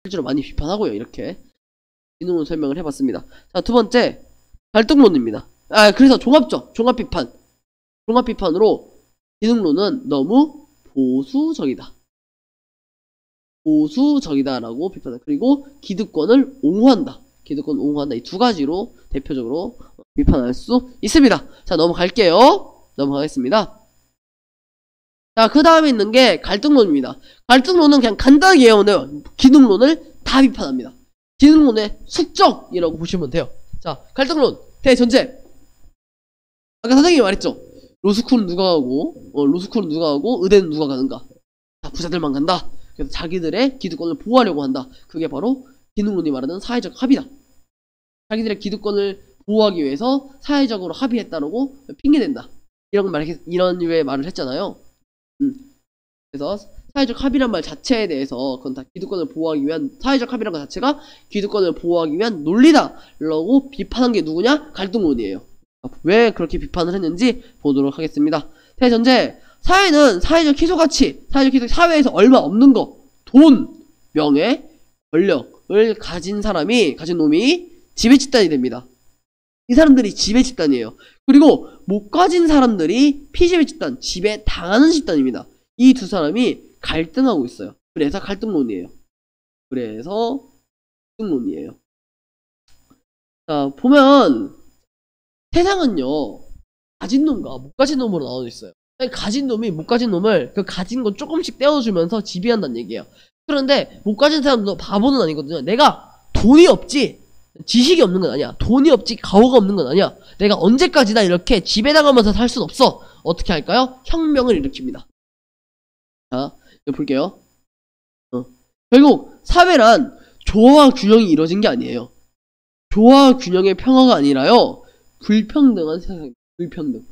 실제로 많이 비판하고요. 이렇게 기능론 설명을 해봤습니다. 자, 두 번째 갈등론입니다. 그래서 종합비판. 종합비판으로 기능론은 너무 보수적이다. 보수적이다라고 비판한다. 그리고 기득권을 옹호한다. 기득권을 옹호한다. 이 두 가지로 대표적으로 비판할 수 있습니다. 자, 넘어갈게요. 넘어가겠습니다. 자, 그 다음에 있는 게 갈등론입니다. 갈등론은 그냥 간단하게 예언해요. 기능론을 다 비판합니다. 기능론의 숙적이라고 보시면 돼요. 자, 갈등론 대전제. 아까 선생님이 말했죠. 로스쿨은 누가 가고 의대는 누가 가는가. 다 부자들만 간다. 그래서 자기들의 기득권을 보호하려고 한다. 그게 바로 기능론이 말하는 사회적 합의다. 자기들의 기득권을 보호하기 위해서 사회적으로 합의했다라고 핑계댄다. 이런 류의 말을 했잖아요. 그래서 사회적 합의란 말 자체에 대해서 그건 다 기득권을 보호하기 위한, 사회적 합의란 것 자체가 기득권을 보호하기 위한 논리다 라고 비판한 게 누구냐? 갈등론이에요. 왜 그렇게 비판을 했는지 보도록 하겠습니다. 대전제, 사회는 사회적 희소가치, 사회에서 얼마 없는 거, 돈, 명예, 권력을 가진 놈이 지배집단이 됩니다. 이 사람들이 지배집단이에요. 그리고 못 가진 사람들이 피지배집단, 지배당하는 집단입니다. 이 두 사람이 갈등하고 있어요. 그래서 갈등론이에요. 자, 보면 세상은요, 가진 놈과 못 가진 놈으로 나눠져 있어요. 가진 놈이 못 가진 놈을 그 가진 거 조금씩 떼어주면서 지배한다는 얘기예요. 그런데 못 가진 사람도 바보는 아니거든요. 내가 돈이 없지, 지식이 없는 건 아니야. 돈이 없지, 가오가 없는 건 아니야. 내가 언제까지나 이렇게 지배당하면서 살 순 없어. 어떻게 할까요? 혁명을 일으킵니다. 자, 이거 볼게요. 결국 사회란 조화와 균형이 이루어진 게 아니에요. 조화와 균형의 평화가 아니라요, 불평등한 세상입니다. 불평등.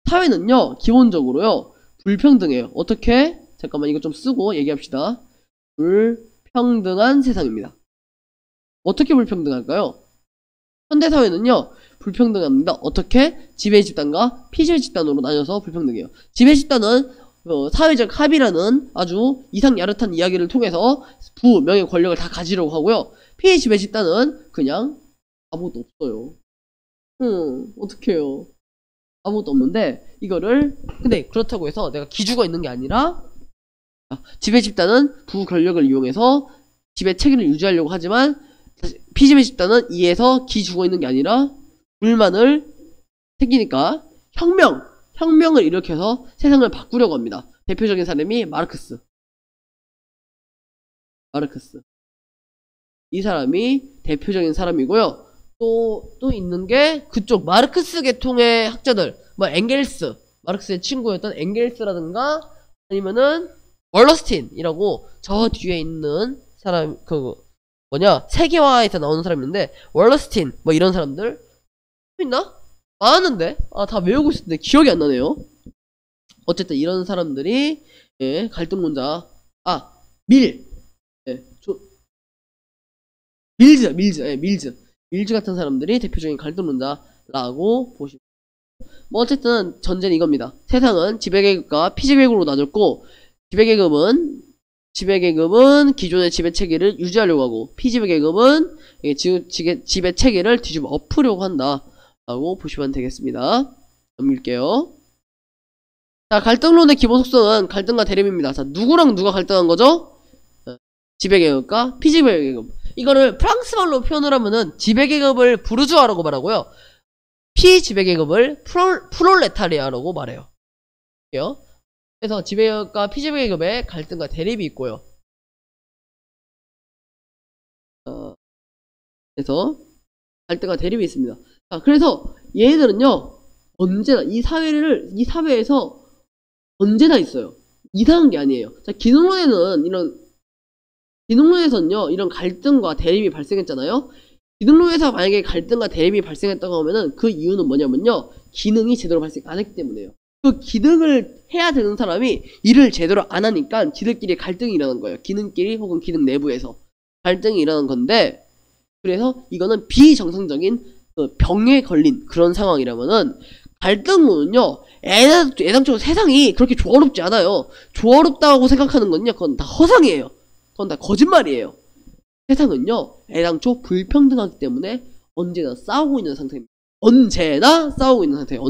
사회는요, 기본적으로요, 불평등해요. 어떻게? 잠깐만, 이거 좀 쓰고 얘기합시다. 불평등한 세상입니다. 어떻게 불평등할까요? 현대사회는요, 불평등합니다. 어떻게? 지배집단과 피지배집단으로 나뉘어서 불평등해요. 지배집단은 사회적 합의라는 아주 이상야릇한 이야기를 통해서 부, 명예, 권력을 다 가지려고 하고요. 피지배집단은 그냥 아무것도 없어요. 어떡해요. 아무것도 없는데, 근데 그렇다고 해서 내가 기주가 있는 게 아니라, 지배집단은 부 권력을 이용해서 지배 체계를 유지하려고 하지만, 피지배집단은 이에서 기주가 있는 게 아니라, 불만을 생기니까, 혁명을 일으켜서 세상을 바꾸려고 합니다. 대표적인 사람이 마르크스. 이 사람이 대표적인 사람이고요. 또 있는 게 그쪽 마르크스 계통의 학자들, 뭐 엥겔스, 마르크스의 친구였던 엥겔스라든가 아니면은 월러스틴이라고 저 뒤에 있는 사람, 세계화에서 나오는 사람인데, 월러스틴 뭐 이런 사람들 또 있나? 많은데? 다 외우고 있었는데 기억이 안 나네요. 어쨌든 이런 사람들이, 예, 갈등론자. 밀즈 같은 사람들이 대표적인 갈등론자라고 보시면. 뭐 어쨌든 전제는 이겁니다. 세상은 지배계급과 피지배계급으로 나뉘었고, 지배계급은 기존의 지배체계를 유지하려고 하고, 피지배계급은 지배체계를 뒤집어 엎으려고 한다 라고 보시면 되겠습니다. 넘길게요. 자, 갈등론의 기본 속성은 갈등과 대립입니다. 자, 누구랑 누가 갈등한 거죠? 지배계급과 피지배계급. 이거를 프랑스말로 표현을 하면은 지배계급을 부르주아라고 말하고요, 피지배계급을 프롤레타리아라고 말해요. 그래서 지배계급과 피지배계급의 갈등과 대립이 있고요. 그래서 갈등과 대립이 있습니다. 자, 그래서 얘네들은요, 언제나 이 사회에서 언제나 있어요. 이상한 게 아니에요. 자, 기능론에서는요, 이런 갈등과 대립이 발생했잖아요. 기능론에서 만약에 갈등과 대립이 발생했다고 하면은 그 이유는 뭐냐면요, 기능이 제대로 발생 안 했기 때문에요. 그 기능을 해야 되는 사람이 일을 제대로 안 하니까 지들끼리 갈등이 일어나는 거예요. 기능끼리 혹은 기능 내부에서 갈등이 일어나는 건데, 그래서 이거는 비정상적인 병에 걸린 그런 상황이라면은, 갈등론은요, 애당초로 세상이 그렇게 조화롭지 않아요. 조화롭다고 생각하는 건요, 그건 다 허상이에요. 그건 다 거짓말이에요. 세상은요, 애당초 불평등하기 때문에 언제나 싸우고 있는 상태입니다. 언제나 싸우고 있는 상태예요.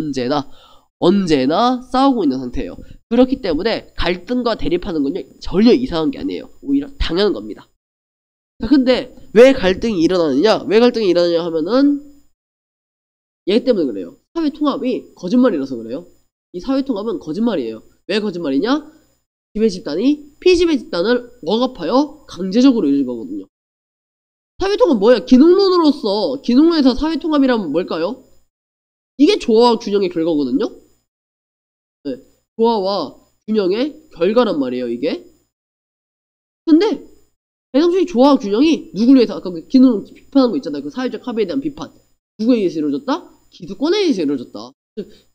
언제나 싸우고 있는 상태예요. 그렇기 때문에 갈등과 대립하는 건요, 전혀 이상한 게 아니에요. 오히려 당연한 겁니다. 자, 근데 왜 갈등이 일어나느냐 하면은 얘 때문에 그래요. 사회 통합이 거짓말이라서 그래요. 이 사회 통합은 거짓말이에요. 왜 거짓말이냐? 지배 집단이 피지배 집단을 억압하여 강제적으로 이루어진 거거든요. 사회 통합 뭐야? 기능론에서 사회 통합이라면 뭘까요? 이게 조화와 균형의 결과거든요. 네, 조화와 균형의 결과란 말이에요, 이게. 근데 애당초에 조화와 균형이 누구를 위해서, 아까 그 기능론 비판한 거 있잖아요. 그 사회적 합의에 대한 비판. 누구에 의해서 이루어졌다? 기득권에 의해서 이루어졌다.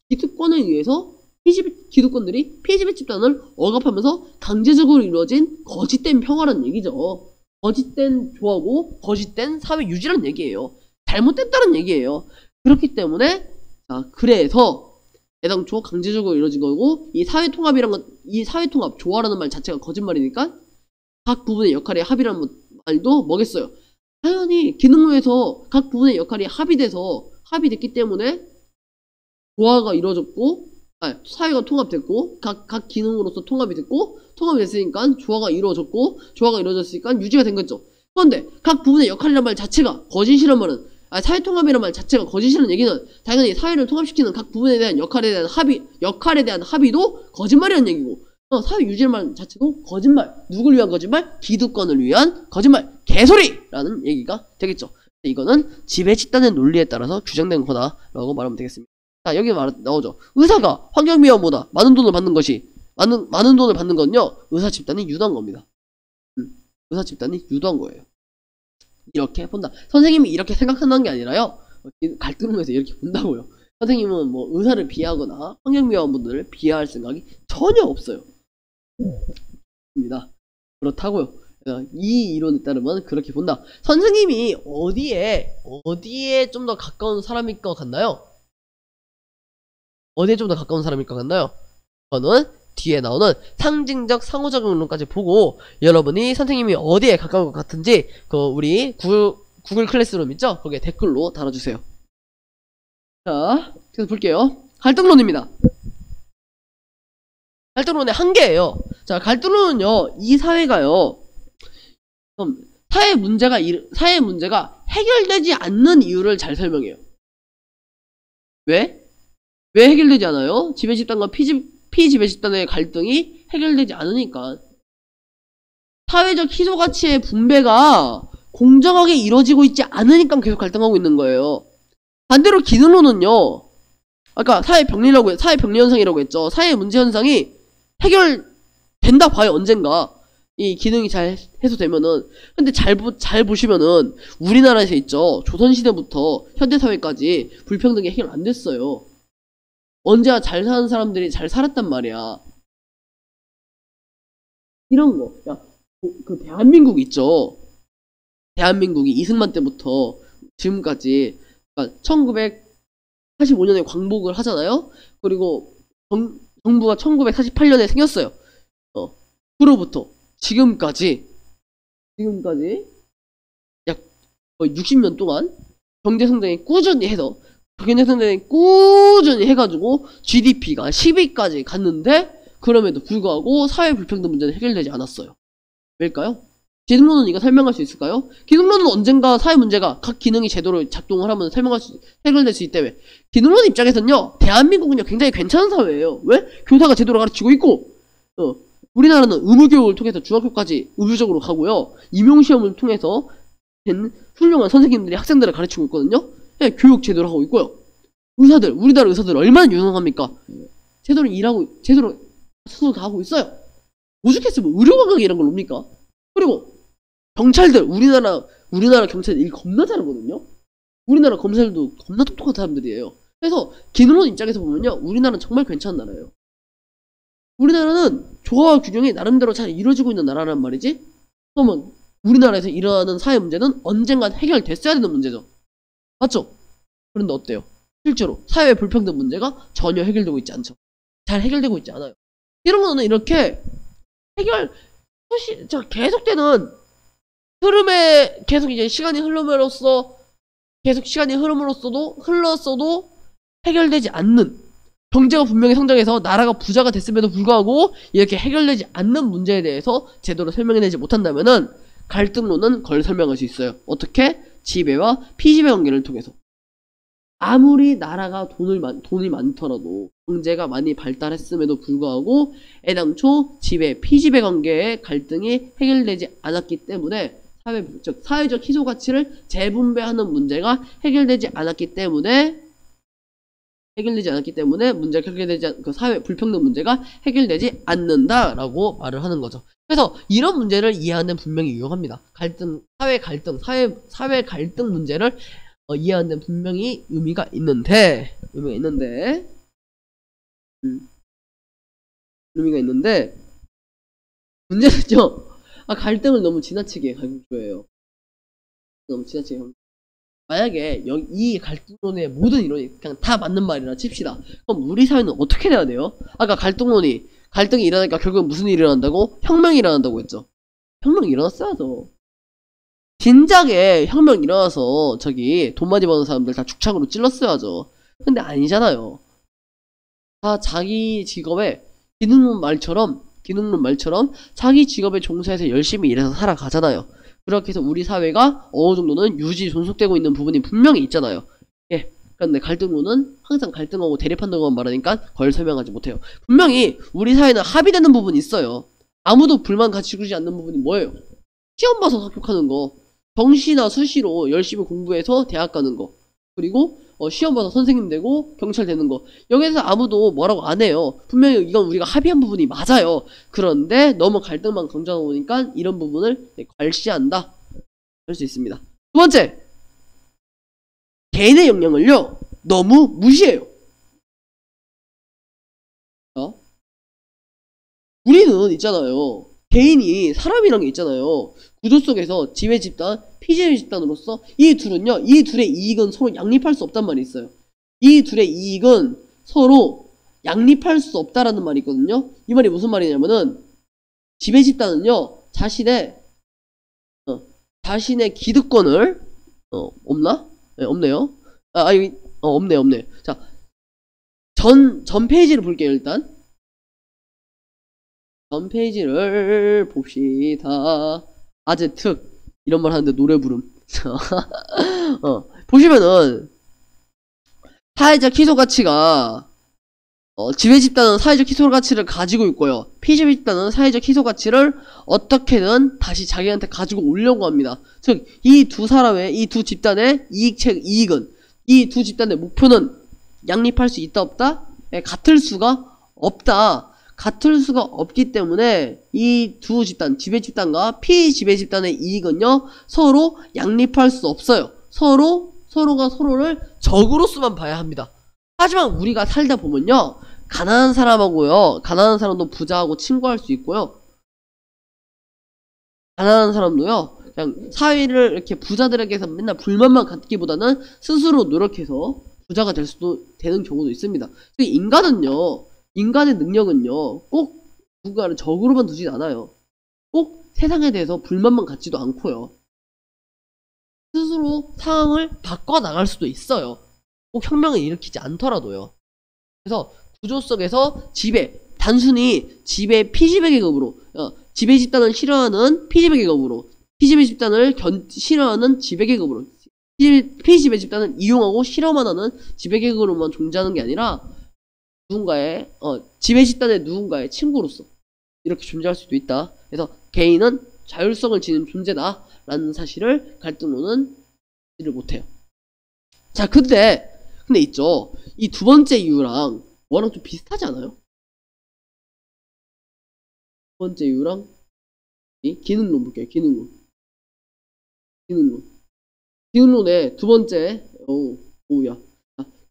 기득권에 의해서 기득권들이 피지배 집단을 억압하면서 강제적으로 이루어진 거짓된 평화란 얘기죠. 거짓된 조화고 거짓된 사회 유지란 얘기예요. 잘못됐다는 얘기예요. 그렇기 때문에 그래서 애당초 강제적으로 이루어진 거고, 이 사회통합 조화라는 말 자체가 거짓말이니까 각 부분의 역할의 합의라는 말도 뭐겠어요? 당연히 기능론에서 각 부분의 역할이 합의됐기 때문에 조화가 이루어졌고, 사회가 통합됐고, 각 기능으로서 통합이 됐으니까 조화가 이루어졌으니까 유지가 된 거죠. 그런데 각 부분의 역할이란 말 자체가 거짓이란 말은, 사회통합이란 말 자체가 거짓이라는 얘기는 당연히 사회를 통합시키는 각 부분에 대한 역할에 대한 합의도 거짓말이라는 얘기고, 사회 유지란 말 자체도 거짓말. 누굴 위한 거짓말? 기득권을 위한 거짓말. 개소리라는 얘기가 되겠죠. 이거는 지배 집단의 논리에 따라서 규정된 거다라고 말하면 되겠습니다. 자, 여기 나오죠. 의사가 환경미화보다 많은 돈을 받는 건요, 의사 집단이 유도한 겁니다. 의사 집단이 유도한 거예요. 이렇게 본다. 선생님이 이렇게 생각한다는 게 아니라요, 갈등론에서 이렇게 본다고요. 선생님은 뭐 의사를 비하하거나 환경미화원분들을 비하할 생각이 전혀 없어요. 입니다. 그렇다고요. 이 이론에 따르면 그렇게 본다. 선생님이 어디에 좀 더 가까운 사람일 것 같나요? 어디에 좀 더 가까운 사람일 것 같나요? 저는 뒤에 나오는 상징적 상호작용론까지 보고 여러분이 선생님이 어디에 가까운 것 같은지 우리 구글 클래스룸 있죠? 거기에 댓글로 달아주세요. 자, 계속 볼게요. 갈등론입니다. 갈등론의 한계예요. 자, 갈등론은요, 이 사회가요, 사회 문제가 해결되지 않는 이유를 잘 설명해요. 왜 해결되지 않아요? 지배 집단과 피지배 집단의 갈등이 해결되지 않으니까. 사회적 희소 가치의 분배가 공정하게 이루어지고 있지 않으니까 계속 갈등하고 있는 거예요. 반대로 기능론은요, 아까 사회 병리 현상이라고 했죠. 사회 문제 현상이 해결된다 봐요, 언젠가. 이 기능이 잘 해소되면은. 근데 잘 보시면은 우리나라에서 있죠, 조선시대부터 현대사회까지 불평등이 해결 안 됐어요. 언제나 잘 사는 사람들이 잘 살았단 말이야. 이런 거. 그 대한민국 있죠. 대한민국이 이승만 때부터 지금까지, 그러니까 1945년에 광복을 하잖아요. 그리고 정부가 1948년에 생겼어요. 그로부터 지금까지 약 거의 60년 동안 경제성장이 꾸준히 해가지고 GDP가 10위까지 갔는데, 그럼에도 불구하고 사회 불평등 문제는 해결되지 않았어요. 왜일까요? 기능론은 이거 설명할 수 있을까요? 기능론은 언젠가 사회 문제가 각 기능이 제대로 작동을 하면 해결될 수 있다며. 기능론 입장에서는요, 대한민국은요 굉장히 괜찮은 사회예요. 왜? 교사가 제대로 가르치고 있고, 우리나라는 의무교육을 통해서 중학교까지 의무적으로 가고요, 임용시험을 통해서 된 훌륭한 선생님들이 학생들을 가르치고 있거든요. 네, 교육 제대로 하고 있고요. 우리나라 의사들 얼마나 유능합니까? 제대로 스스로 다 하고 있어요. 오죽했으면 의료관광 이런 걸 옵니까? 그리고 경찰들, 우리나라 경찰들 일 겁나 잘하거든요. 우리나라 검사들도 겁나 똑똑한 사람들이에요. 그래서 기능론 입장에서 보면요, 우리나라는 정말 괜찮은 나라예요. 우리나라는 조화와 균형이 나름대로 잘 이루어지고 있는 나라란 말이지. 그러면 우리나라에서 일어나는 사회 문제는 언젠간 해결됐어야 되는 문제죠. 맞죠? 그런데 어때요? 실제로 사회 불평등 문제가 전혀 해결되고 있지 않죠. 잘 해결되고 있지 않아요. 이런 거는 이렇게 계속되는 흐름에 계속 이제 시간이 흘렀어도 해결되지 않는, 경제가 분명히 성장해서 나라가 부자가 됐음에도 불구하고 이렇게 해결되지 않는 문제에 대해서 제대로 설명해내지 못한다면은 갈등론은 걸 설명할 수 있어요. 어떻게? 지배와 피지배 관계를 통해서. 아무리 나라가 돈이 많더라도, 경제가 많이 발달했음에도 불구하고 애당초 지배, 피지배 관계의 갈등이 해결되지 않았기 때문에, 사회적 희소가치를 재분배하는 문제가 해결되지 않았기 때문에 문제가 그 사회 불평등 문제가 해결되지 않는다라고 말을 하는 거죠. 그래서 이런 문제를 이해하는 데 분명히 유용합니다. 사회 갈등 문제를 이해하는 데 분명히 의미가 있는데 문제는요, 갈등을 너무 지나치게 강조해요. 만약에 이 갈등론의 모든 이론이 그냥 다 맞는 말이라 칩시다. 그럼 우리 사회는 어떻게 돼야 돼요? 아까 갈등이 일어나니까 결국 무슨 일이 일어난다고? 혁명이 일어난다고 했죠. 혁명이 일어났어야죠. 진작에 혁명 일어나서 돈 많이 버는 사람들 다 죽창으로 찔렀어야죠. 근데 아니잖아요. 다 자기 직업에 기능론 말처럼 자기 직업에 종사해서 열심히 일해서 살아가잖아요. 그렇게 해서 우리 사회가 어느 정도는 존속되고 있는 부분이 분명히 있잖아요. 예. 그런데 갈등론은 항상 갈등하고 대립한다고 말하니까 걸 설명하지 못해요. 분명히 우리 사회는 합의되는 부분이 있어요. 아무도 불만 가지지 않는 부분이 뭐예요? 시험 봐서 합격하는 거, 정시나 수시로 열심히 공부해서 대학 가는 거, 그리고 시험 봐서 선생님 되고 경찰 되는 거. 여기서 아무도 뭐라고 안 해요. 분명히 이건 우리가 합의한 부분이 맞아요. 그런데 너무 갈등만 강조하다 보니까 이런 부분을 괄시한다 할 수 있습니다. 두 번째, 개인의 역량을요 너무 무시해요. 우리는 있잖아요, 개인이 사람이란 게 있잖아요. 구조 속에서 지배 집단, 피지배 집단으로서 이 둘의 이익은 서로 양립할 수 없단 말이 있어요. 이 둘의 이익은 서로 양립할 수 없다라는 말이 있거든요. 이 말이 무슨 말이냐면은, 지배 집단은요 자신의 기득권을 없나? 네, 없네요. 없네. 자, 전 페이지를 볼게요. 일단 전 페이지를 봅시다. 아재 특 이런 말 하는데 노래 부름. 보시면은 사회적 희소 가치가 지배 집단은 사회적 희소 가치를 가지고 있고요. 피지배 집단은 사회적 희소 가치를 어떻게든 다시 자기한테 가지고 오려고 합니다. 즉, 이 두 집단의 이익은, 이 두 집단의 목표는 양립할 수 있다 없다? 네, 같을 수가 없다. 같을 수가 없기 때문에 이 두 집단, 지배 집단과 피지배 집단의 이익은요 서로 양립할 수 없어요. 서로가 서로를 적으로서만 봐야 합니다. 하지만 우리가 살다 보면요, 가난한 사람도 부자하고 친구할 수 있고요, 가난한 사람도요 그냥 사회를 이렇게 부자들에게서 맨날 불만만 갖기보다는 스스로 노력해서 부자가 되는 경우도 있습니다. 인간의 능력은요 꼭 누군가를 적으로만 두진 않아요. 꼭 세상에 대해서 불만만 갖지도 않고요, 스스로 상황을 바꿔나갈 수도 있어요. 꼭 혁명을 일으키지 않더라도요. 그래서 구조 속에서 단순히 피지배 계급으로, 지배 집단을 싫어하는 피지배 계급으로, 피지배 집단을 싫어하는 지배 계급으로, 피지배 집단을 이용하고 싫어만 하는 지배 계급으로만 존재하는 게 아니라 지배 집단의 누군가의 친구로서 이렇게 존재할 수도 있다. 그래서 개인은 자율성을 지닌 존재다 라는 사실을 갈등론은 이해를 못해요. 자, 근데 있죠, 이 두 번째 이유랑 뭐랑 좀 비슷하지 않아요? 두 번째 이유랑 이 기능론 볼게요. 기능론의 두 번째,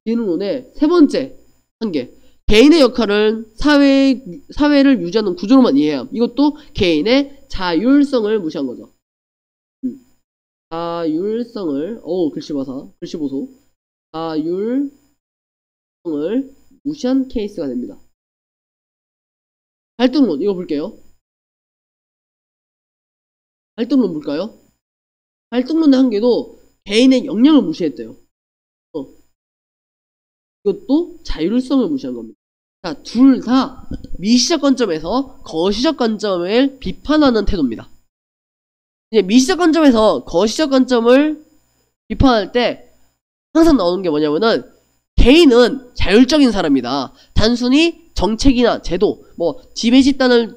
기능론의 세 번째 한계, 개인의 역할은 사회를 유지하는 구조로만 이해해야 함. 이것도 개인의 자율성을 무시한 거죠. 자율성을, 글씨보소. 자율성을 무시한 케이스가 됩니다. 갈등론, 이거 볼게요. 갈등론 볼까요? 갈등론의 한계도 개인의 역량을 무시했대요. 이것도 자율성을 무시한 겁니다. 자, 둘 다 미시적 관점에서 거시적 관점을 비판하는 태도입니다. 이제 미시적 관점에서 거시적 관점을 비판할 때 항상 나오는 게 뭐냐면은 개인은 자율적인 사람이다. 단순히 정책이나 제도, 뭐 지배집단의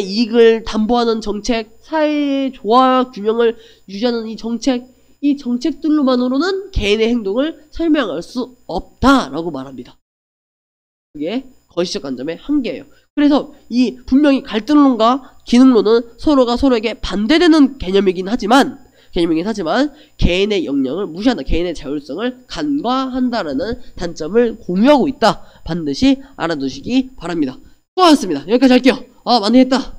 이익을 담보하는 정책, 사회의 조화 균형을 유지하는 이 정책들로만으로는 개인의 행동을 설명할 수 없다라고 말합니다. 그게 거시적 관점의 한계예요. 그래서 이 분명히 갈등론과 기능론은 서로가 서로에게 반대되는 개념이긴 하지만 개인의 역량을 무시한다. 개인의 자율성을 간과한다라는 단점을 공유하고 있다. 반드시 알아두시기 바랍니다. 수고하셨습니다. 여기까지 할게요. 많이 했다.